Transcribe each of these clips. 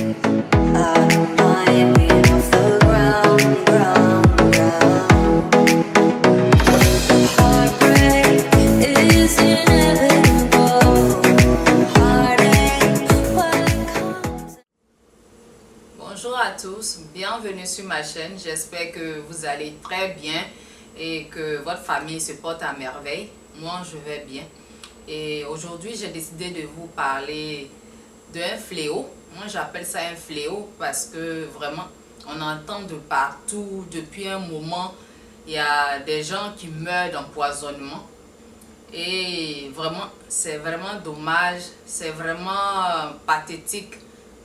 Bonjour à tous, bienvenue sur ma chaîne. J'espère que vous allez très bien et que votre famille se porte à merveille. Moi, je vais bien. Et aujourd'hui, j'ai décidé de vous parler d'un fléau. Moi, j'appelle ça un fléau parce que vraiment, on entend de partout depuis un moment. Il y a des gens qui meurent d'empoisonnement. Et vraiment, c'est vraiment dommage, c'est vraiment pathétique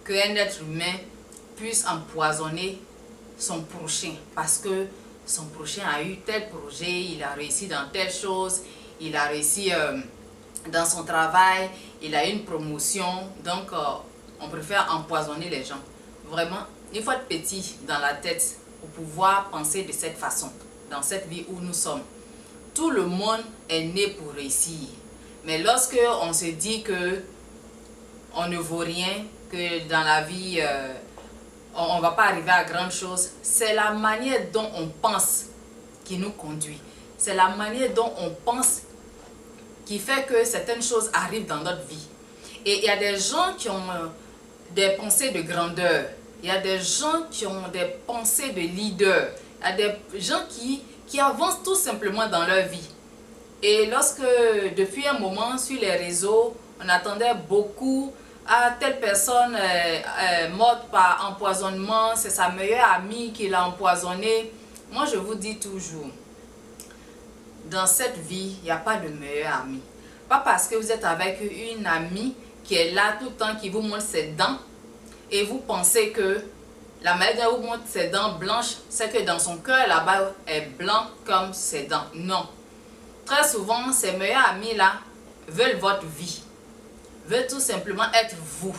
qu'un être humain puisse empoisonner son prochain parce que son prochain a eu tel projet, il a réussi dans telle chose, il a réussi dans son travail, il a eu une promotion, donc on préfère empoisonner les gens. Vraiment, il faut être petit dans la tête pour pouvoir penser de cette façon, dans cette vie où nous sommes. Tout le monde est né pour réussir, mais lorsque on se dit que on ne vaut rien, que dans la vie on ne va pas arriver à grande chose, c'est la manière dont on pense qui nous conduit. C'est la manière dont on pense qui fait que certaines choses arrivent dans notre vie. Et il y a des gens qui ont des pensées de grandeur. Il y a des gens qui ont des pensées de leader. Il y a des gens qui avancent tout simplement dans leur vie. Et lorsque, depuis un moment, sur les réseaux, on attendait beaucoup à telle personne morte par empoisonnement, c'est sa meilleure amie qui l'a empoisonné. Moi, je vous dis toujours, dans cette vie, il n'y a pas de meilleur ami. Pas parce que vous êtes avec une amie qui est là tout le temps, qui vous montre ses dents, et vous pensez que la manière dont vous montre ses dents blanches, c'est que dans son cœur, là-bas, est blanc comme ses dents. Non. Très souvent, ces meilleurs amis-là veulent votre vie, veulent tout simplement être vous.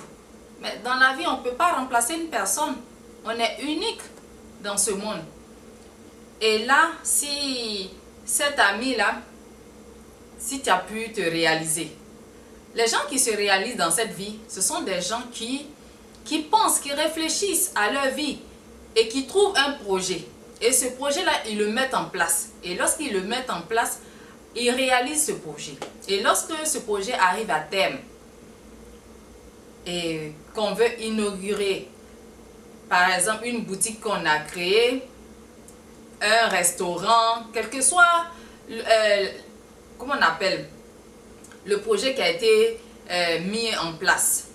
Mais dans la vie, on ne peut pas remplacer une personne. On est unique dans ce monde. Et là, si cet ami-là, si tu as pu te réaliser, les gens qui se réalisent dans cette vie, ce sont des gens qui pensent, qui réfléchissent à leur vie et qui trouvent un projet. Et ce projet-là, ils le mettent en place. Et lorsqu'ils le mettent en place, ils réalisent ce projet. Et lorsque ce projet arrive à terme, et qu'on veut inaugurer, par exemple, une boutique qu'on a créée, un restaurant, quel que soit, comment on appelle, le projet qui a été mis en place.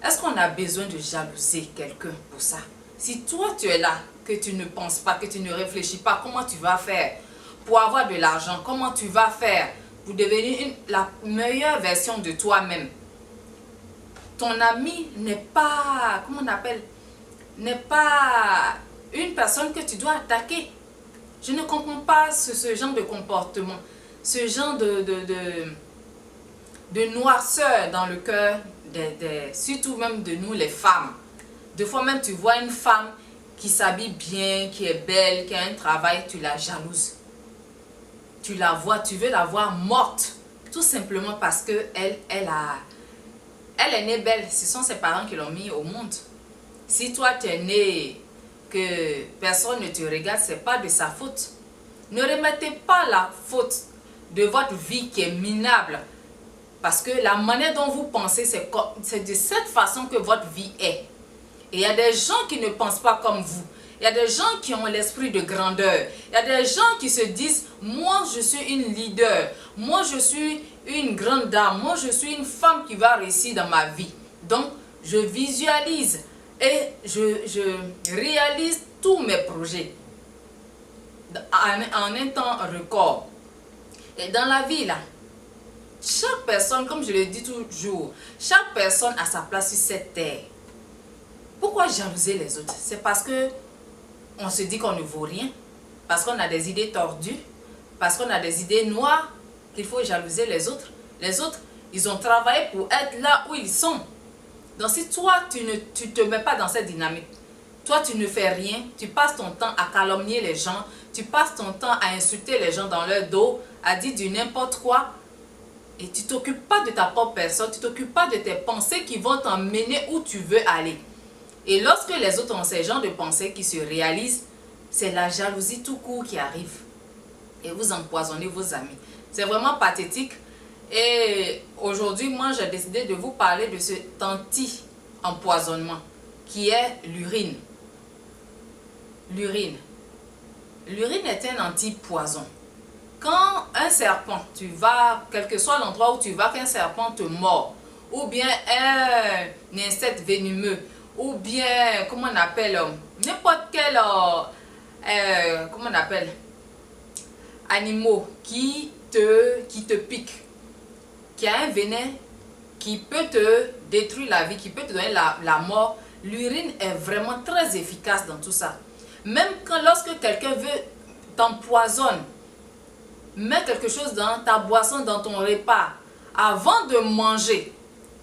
Est-ce qu'on a besoin de jalouser quelqu'un pour ça? Si toi tu es là, que tu ne penses pas, que tu ne réfléchis pas, comment tu vas faire pour avoir de l'argent? Comment tu vas faire pour devenir la meilleure version de toi-même? Ton ami n'est pas, comment on appelle, n'est pas une personne que tu dois attaquer. Je ne comprends pas ce genre de comportement, ce genre de noirceur dans le cœur, surtout même de nous les femmes. Des fois même tu vois une femme qui s'habille bien, qui est belle, qui a un travail, tu la jalouses. Tu la vois, tu veux la voir morte, tout simplement parce que elle est née belle, ce sont ses parents qui l'ont mis au monde. Si toi tu es né, que personne ne te regarde, ce n'est pas de sa faute. Ne remettez pas la faute de votre vie qui est minable. Parce que la manière dont vous pensez, c'est de cette façon que votre vie est. Et il y a des gens qui ne pensent pas comme vous. Il y a des gens qui ont l'esprit de grandeur. Il y a des gens qui se disent, moi je suis une leader. Moi je suis une grande dame. Moi je suis une femme qui va réussir dans ma vie. Donc je visualise et je réalise tous mes projets en un temps record. Et dans la vie là, chaque personne, comme je le dis toujours, chaque personne a sa place sur cette terre. Pourquoi jalouser les autres? C'est parce que on se dit qu'on ne vaut rien, parce qu'on a des idées tordues, parce qu'on a des idées noires, qu'il faut jalouser les autres. Les autres, ils ont travaillé pour être là où ils sont. Donc si toi, tu ne te mets pas dans cette dynamique, toi tu ne fais rien, tu passes ton temps à calomnier les gens, tu passes ton temps à insulter les gens dans leur dos, à dire du n'importe quoi, et tu ne t'occupes pas de ta propre personne, tu ne t'occupes pas de tes pensées qui vont t'emmener où tu veux aller. Et lorsque les autres ont ces genres de pensées qui se réalisent, c'est la jalousie tout court qui arrive. Et vous empoisonnez vos amis. C'est vraiment pathétique. Et aujourd'hui, moi, j'ai décidé de vous parler de cet anti-empoisonnement qui est l'urine. L'urine. L'urine est un anti-poison. Quand un serpent, tu vas, quel que soit l'endroit où tu vas, qu'un serpent te mord, ou bien un insecte venimeux, ou bien, comment on appelle, n'importe quel, comment on appelle, animaux qui te pique, qui a un venin qui peut te détruire la vie, qui peut te donner la mort, l'urine est vraiment très efficace dans tout ça. Même lorsque quelqu'un veut t'empoisonne, mets quelque chose dans ta boisson, dans ton repas, avant de manger.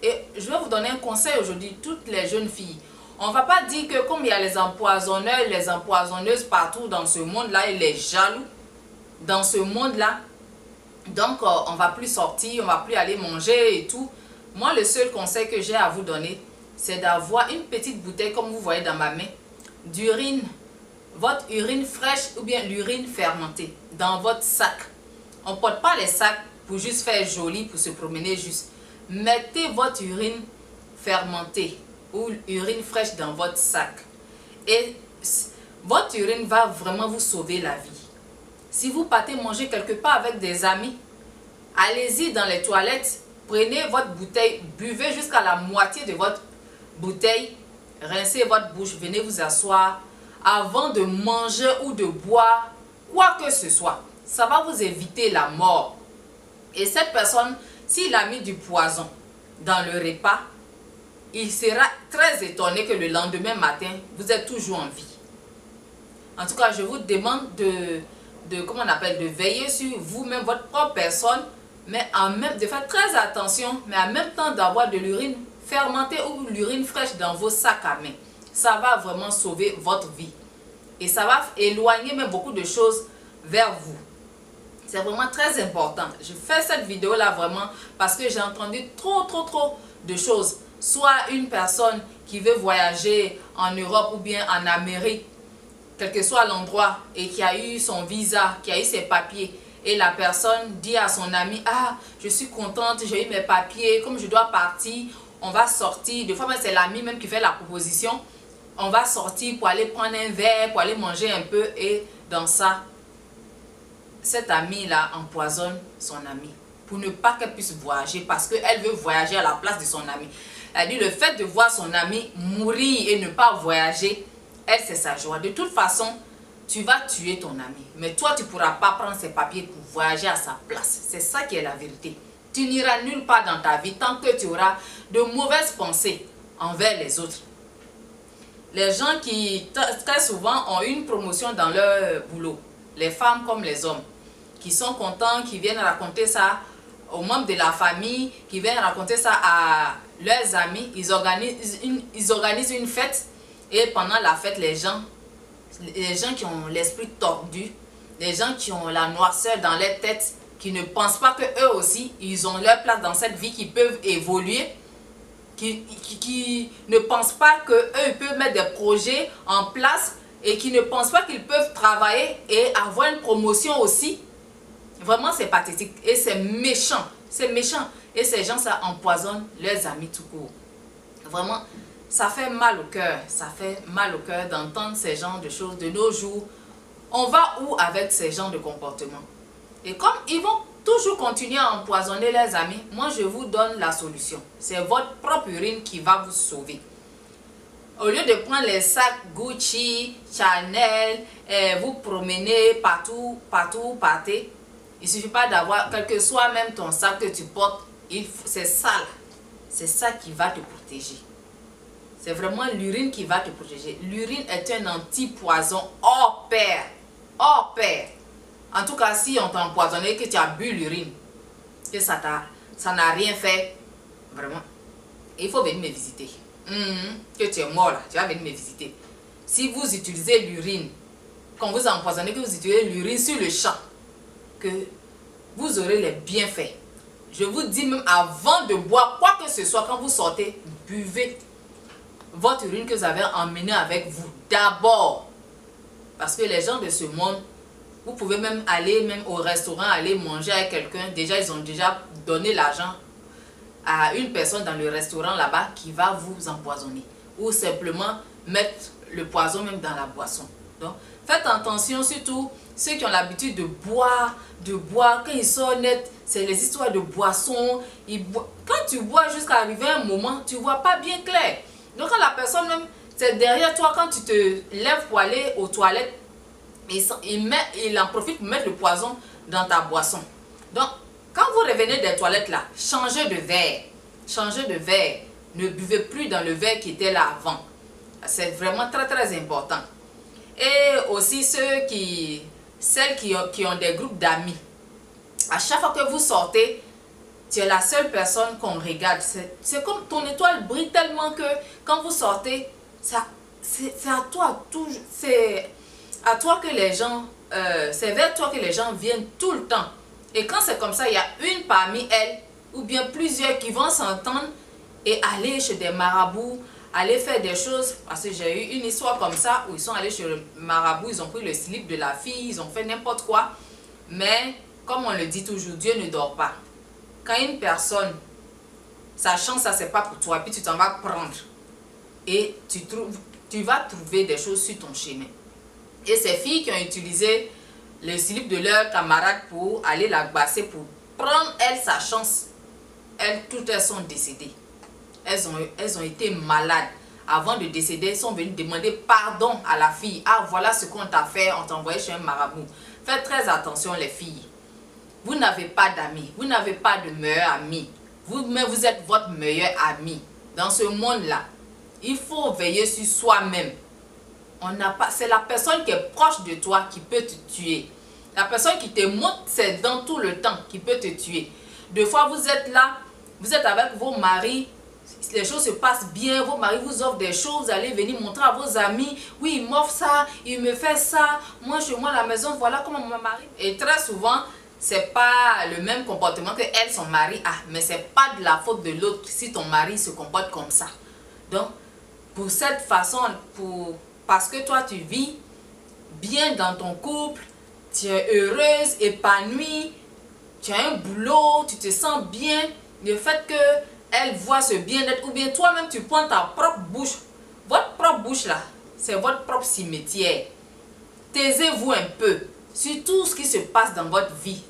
Et je vais vous donner un conseil aujourd'hui, toutes les jeunes filles. On ne va pas dire que comme il y a les empoisonneurs, les empoisonneuses partout dans ce monde-là, et les jaloux dans ce monde-là, donc on ne va plus sortir, on ne va plus aller manger et tout. Moi, le seul conseil que j'ai à vous donner, c'est d'avoir une petite bouteille, comme vous voyez dans ma main, d'urine, votre urine fraîche ou bien l'urine fermentée dans votre sac. On ne porte pas les sacs pour juste faire joli, pour se promener juste. Mettez votre urine fermentée ou urine fraîche dans votre sac. Et votre urine va vraiment vous sauver la vie. Si vous partez manger quelque part avec des amis, allez-y dans les toilettes, prenez votre bouteille, buvez jusqu'à la moitié de votre bouteille, rincez votre bouche, venez vous asseoir avant de manger ou de boire quoi que ce soit. Ça va vous éviter la mort. Et cette personne, s'il a mis du poison dans le repas, il sera très étonné que le lendemain matin, vous êtes toujours en vie. En tout cas, je vous demande comment on appelle, de veiller sur vous-même, votre propre personne, mais de faire très attention, mais en même temps d'avoir de l'urine fermentée ou l'urine fraîche dans vos sacs à main. Ça va vraiment sauver votre vie. Et ça va éloigner même beaucoup de choses vers vous. C'est vraiment très important. Je fais cette vidéo-là vraiment parce que j'ai entendu trop de choses. Soit une personne qui veut voyager en Europe ou bien en Amérique, quel que soit l'endroit, et qui a eu son visa, qui a eu ses papiers. Et la personne dit à son ami, ah, je suis contente, j'ai eu mes papiers, comme je dois partir, on va sortir. Des fois, c'est l'ami même qui fait la proposition. On va sortir pour aller prendre un verre, pour aller manger un peu. Et dans ça, cet ami-là empoisonne son ami pour ne pas qu'elle puisse voyager parce qu'elle veut voyager à la place de son ami. Elle dit le fait de voir son ami mourir et ne pas voyager, elle, c'est sa joie. De toute façon, tu vas tuer ton ami. Mais toi, tu ne pourras pas prendre ses papiers pour voyager à sa place. C'est ça qui est la vérité. Tu n'iras nulle part dans ta vie tant que tu auras de mauvaises pensées envers les autres. Les gens qui, très souvent, ont une promotion dans leur boulot, les femmes comme les hommes, qui sont contents, qui viennent raconter ça aux membres de la famille, qui viennent raconter ça à leurs amis, ils organisent une fête et pendant la fête, les gens qui ont l'esprit tordu, les gens qui ont la noirceur dans leur tête, qui ne pensent pas que eux aussi, ils ont leur place dans cette vie, qui peuvent évoluer, qui ne pensent pas qu'eux peuvent mettre des projets en place et qui ne pensent pas qu'ils peuvent travailler et avoir une promotion aussi. Vraiment, c'est pathétique et c'est méchant. C'est méchant. Et ces gens, ça empoisonne leurs amis tout court. Vraiment, ça fait mal au cœur. Ça fait mal au cœur d'entendre ces genres de choses de nos jours. On va où avec ces genres de comportements? Et comme ils vont toujours continuer à empoisonner leurs amis, moi je vous donne la solution. C'est votre propre urine qui va vous sauver. Au lieu de prendre les sacs Gucci, Chanel, vous promener partout, partez. Il ne suffit pas d'avoir, quel que soit même ton sac que tu portes, c'est ça. C'est ça qui va te protéger. C'est vraiment l'urine qui va te protéger. L'urine est un antipoison hors pair. Hors pair. En tout cas, si on t'a empoisonné, que tu as bu l'urine, que ça n'a rien fait, vraiment, il faut venir me visiter. Que tu es mort là, tu vas venir me visiter. Si vous utilisez l'urine, quand vous empoisonnez, que vous utilisez l'urine sur le champ, que vous aurez les bienfaits. Je vous dis même avant de boire quoi que ce soit, quand vous sortez, buvez. votre urine que vous avez emmenée avec vous. D'abord. Parce que les gens de ce monde, vous pouvez même aller même au restaurant, aller manger avec quelqu'un. Déjà, ils ont déjà donné l'argent à une personne dans le restaurant là-bas qui va vous empoisonner. Ou simplement mettre le poison même dans la boisson. Donc, faites attention, surtout ceux qui ont l'habitude de boire, quand ils sont net, c'est les histoires de boissons. Quand tu bois jusqu'à arriver à un moment, tu ne vois pas bien clair. Donc, quand la personne même, c'est derrière toi, quand tu te lèves pour aller aux toilettes, il en profite pour mettre le poison dans ta boisson. Donc, quand vous revenez des toilettes là, changez de verre. Changez de verre. Ne buvez plus dans le verre qui était là avant. C'est vraiment très très important. Et aussi celles qui ont des groupes d'amis. À chaque fois que vous sortez, tu es la seule personne qu'on regarde. C'est comme ton étoile brille tellement que quand vous sortez, c'est à toi toujours. C'est à toi que les gens, c'est vers toi que les gens viennent tout le temps. Et quand c'est comme ça, il y a une parmi elles, ou bien plusieurs qui vont s'entendre et aller chez des marabouts, aller faire des choses. Parce que j'ai eu une histoire comme ça, où ils sont allés chez le marabout, ils ont pris le slip de la fille, ils ont fait n'importe quoi. Mais, comme on le dit toujours, Dieu ne dort pas. Quand une personne, sachant ça, c'est pas pour toi, puis tu t'en vas prendre. Et tu vas trouver des choses sur ton chemin. Et ces filles qui ont utilisé le slip de leur camarade pour aller la gbasser, pour prendre elle sa chance, toutes elles sont décédées. Elles ont été malades. Avant de décéder, elles sont venues demander pardon à la fille. Ah, voilà ce qu'on t'a fait, on t'a envoyé chez un marabout. Faites très attention les filles. Vous n'avez pas d'amis, vous n'avez pas de meilleur ami. Mais vous êtes votre meilleur ami. Dans ce monde-là, il faut veiller sur soi-même. C'est la personne qui est proche de toi qui peut te tuer. La personne qui te montre ses dents tout le temps qui peut te tuer. Des fois, vous êtes là, vous êtes avec vos maris, les choses se passent bien, vos maris vous offrent des choses, vous allez venir montrer à vos amis, oui, il m'offre ça, il me fait ça, moi chez moi à la maison, voilà comment mon mari. Et très souvent, c'est pas le même comportement que elle, son mari a, mais c'est pas de la faute de l'autre si ton mari se comporte comme ça. Donc, pour cette façon, parce que toi tu vis bien dans ton couple, tu es heureuse, épanouie, tu as un boulot, tu te sens bien, le fait que elle voit ce bien-être, ou bien toi-même tu prends ta propre bouche, votre propre bouche là, c'est votre propre cimetière. Taisez-vous un peu sur tout ce qui se passe dans votre vie.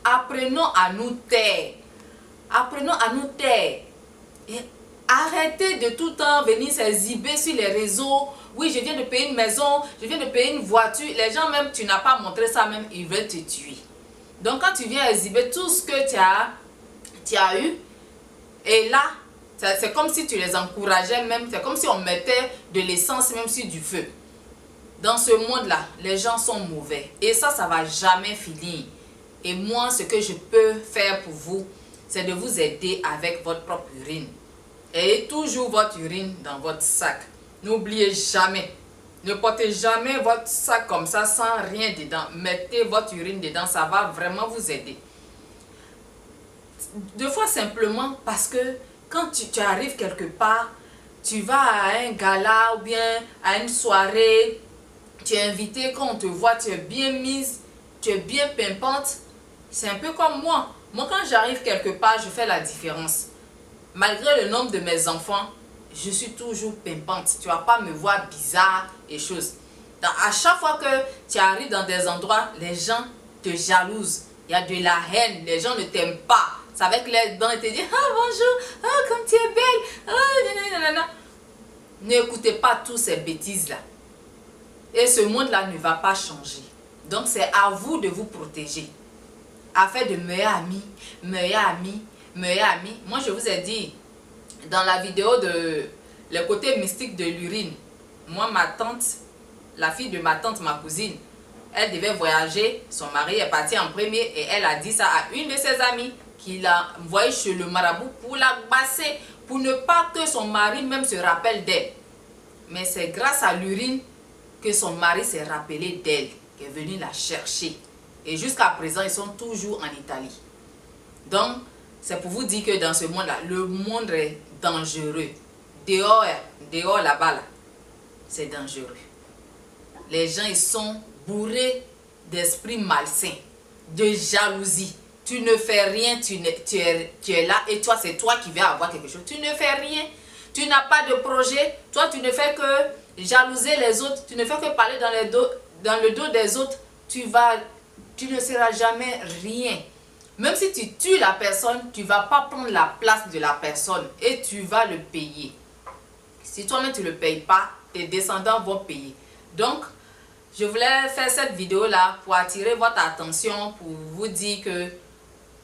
Apprenons à nous taire. Apprenons à nous taire. Et arrêtez de tout le temps venir s'exhiber sur les réseaux. Oui, je viens de payer une maison, je viens de payer une voiture. Les gens même, tu n'as pas montré ça même, ils veulent te tuer. Donc quand tu viens exhiber tout ce que tu as eu, et là, c'est comme si tu les encourageais même, c'est comme si on mettait de l'essence même sur du feu. Dans ce monde-là, les gens sont mauvais. Et ça ne va jamais finir. Et moi, ce que je peux faire pour vous, c'est de vous aider avec votre propre urine. Ayez toujours votre urine dans votre sac. N'oubliez jamais. Ne portez jamais votre sac comme ça sans rien dedans. Mettez votre urine dedans, ça va vraiment vous aider. Deux fois simplement parce que quand tu arrives quelque part, tu vas à un gala ou bien à une soirée, tu es invité, quand on te voit, tu es bien mise, tu es bien pimpante. C'est un peu comme moi. Moi, quand j'arrive quelque part, je fais la différence. Malgré le nombre de mes enfants, je suis toujours pimpante. Tu ne vas pas me voir bizarre et choses. À chaque fois que tu arrives dans des endroits, les gens te jalousent. Il y a de la haine. Les gens ne t'aiment pas. C'est avec les dents et te disent « Ah, bonjour, ah, comme tu es belle, ah, nanana. » N'écoutez pas toutes ces bêtises-là. Et ce monde-là ne va pas changer. Donc, c'est à vous de vous protéger. À faire de meilleurs amis, meilleurs amis, meilleurs amis. Moi, je vous ai dit, dans la vidéo de le côté mystique de l'urine, moi, ma tante, la fille de ma tante, ma cousine, elle devait voyager, son mari est parti en premier et elle a dit ça à une de ses amies qui l'a envoyée chez le marabout pour la passer, pour ne pas que son mari même se rappelle d'elle. Mais c'est grâce à l'urine que son mari s'est rappelé d'elle, qui est venu la chercher. Et jusqu'à présent, ils sont toujours en Italie. Donc, c'est pour vous dire que dans ce monde-là, le monde est dangereux. dehors là-bas, là, c'est dangereux. Les gens, ils sont bourrés d'esprits malsains, de jalousie. Tu ne fais rien, tu es là et toi, c'est toi qui vas avoir quelque chose. Tu ne fais rien, tu n'as pas de projet. Toi, tu ne fais que jalouser les autres, tu ne fais que parler dans le dos des autres. Tu ne seras jamais rien. Même si tu tues la personne, tu ne vas pas prendre la place de la personne et tu vas le payer. Si toi-même tu ne le payes pas, tes descendants vont payer. Donc, je voulais faire cette vidéo-là pour attirer votre attention, pour vous dire que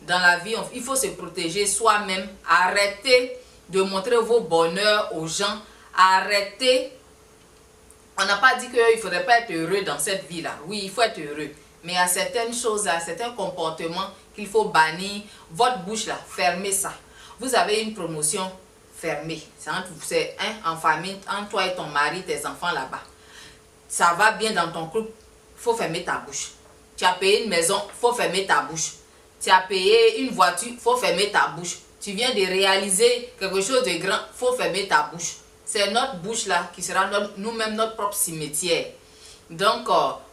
dans la vie, il faut se protéger soi-même. Arrêtez de montrer vos bonheurs aux gens. Arrêtez. On n'a pas dit qu'il ne faudrait pas être heureux dans cette vie-là. Oui, il faut être heureux. Mais il y a certaines choses, certains comportements qu'il faut bannir. Votre bouche là, fermez ça. Vous avez une promotion, fermée. C'est en famille, entre toi et ton mari, tes enfants là-bas. Ça va bien dans ton couple, il faut fermer ta bouche. Tu as payé une maison, il faut fermer ta bouche. Tu as payé une voiture, il faut fermer ta bouche. Tu viens de réaliser quelque chose de grand, il faut fermer ta bouche. C'est notre bouche là qui sera nous-mêmes notre propre cimetière. Donc,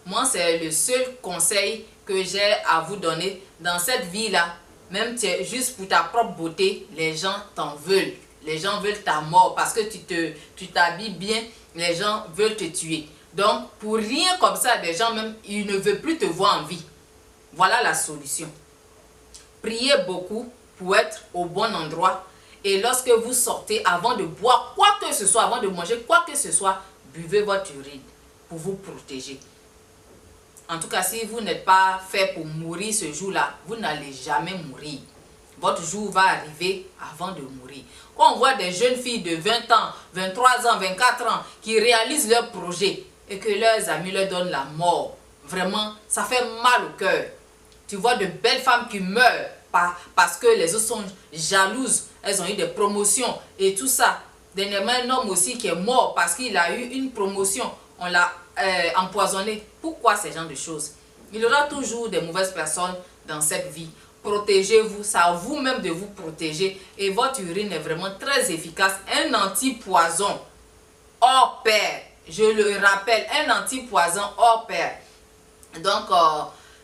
moi, c'est le seul conseil que j'ai à vous donner dans cette vie-là. Même juste pour ta propre beauté, les gens t'en veulent. Les gens veulent ta mort parce que tu t'habilles bien, les gens veulent te tuer. Donc, pour rien comme ça, des gens même, ils ne veulent plus te voir en vie. Voilà la solution. Priez beaucoup pour être au bon endroit. Et lorsque vous sortez, avant de boire quoi que ce soit, avant de manger quoi que ce soit, buvez votre urine pour vous protéger. En tout cas, si vous n'êtes pas fait pour mourir ce jour-là, vous n'allez jamais mourir. Votre jour va arriver avant de mourir. Quand on voit des jeunes filles de 20 ans, 23 ans, 24 ans qui réalisent leurs projets et que leurs amis leur donnent la mort, vraiment, ça fait mal au cœur. Tu vois de belles femmes qui meurent parce que les autres sont jalouses. Elles ont eu des promotions et tout ça. Dernièrement, un homme aussi qui est mort parce qu'il a eu une promotion. On l'a empoisonné. Pourquoi ces genres de choses? Il y aura toujours des mauvaises personnes dans cette vie. Protégez-vous, c'est à vous-même de vous protéger. Et votre urine est vraiment très efficace. Un antipoison hors pair. Je le rappelle, un antipoison hors pair. Donc,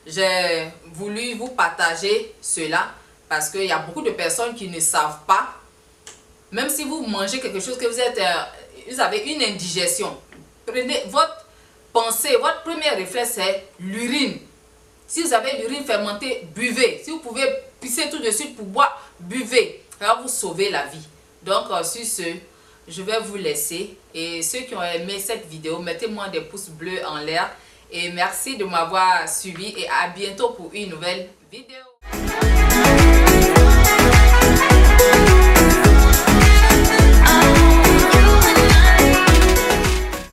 j'ai voulu vous partager cela parce qu'il y a beaucoup de personnes qui ne savent pas. Même si vous mangez quelque chose que vous avez une indigestion, prenez votre pensée, votre premier réflexe c'est l'urine. Si vous avez l'urine fermentée, buvez. Si vous pouvez pisser tout de suite pour boire, buvez. Ça va vous sauver la vie. Donc, sur ce, je vais vous laisser. Et ceux qui ont aimé cette vidéo, mettez-moi des pouces bleus en l'air. Et merci de m'avoir suivi et à bientôt pour une nouvelle vidéo.